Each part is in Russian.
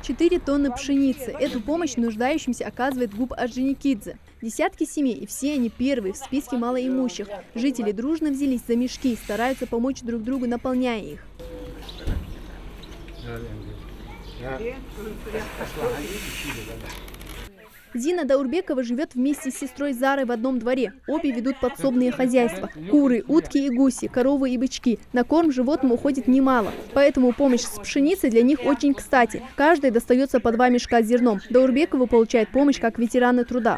4 тонны пшеницы. Эту помощь нуждающимся оказывает ГУП Орджоникидзе. Десятки семей, и все они первые в списке малоимущих. Жители дружно взялись за мешки и стараются помочь друг другу, наполняя их. Зина Даурбекова живет вместе с сестрой Зарой в одном дворе. Обе ведут подсобные хозяйства. Куры, утки и гуси, коровы и бычки. На корм животным уходит немало. Поэтому помощь с пшеницей для них очень кстати. Каждой достается по 2 мешка с зерном. Даурбекова получает помощь как ветераны труда.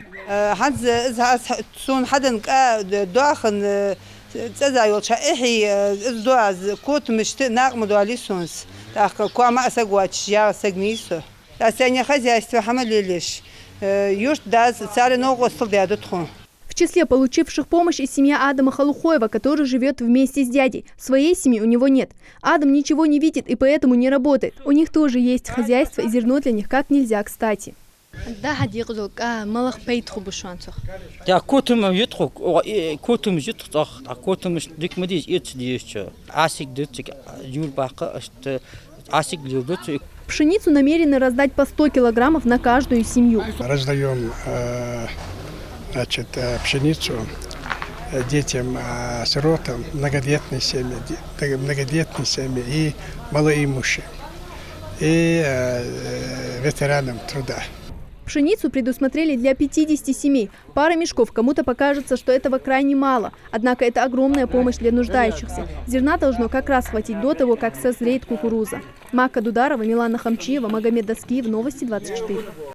В числе получивших помощь и семья Адама Халухоева, который живет вместе с дядей. Своей семьи у него нет. Адам ничего не видит и поэтому не работает. У них тоже есть хозяйство, и зерно для них как нельзя кстати. Пшеницу намерены раздать по 100 килограммов на каждую семью. Раздаем пшеницу детям, сиротам, многодетным семьям и малоимущим, и ветеранам труда. Пшеницу предусмотрели для 50 семей. Пара мешков кому-то покажется, что этого крайне мало. Однако это огромная помощь для нуждающихся. Зерна должно как раз хватить до того, как созреет кукуруза. Мака Дударова, Милана Хамчиева, Магомед Даскиев, Новости 24.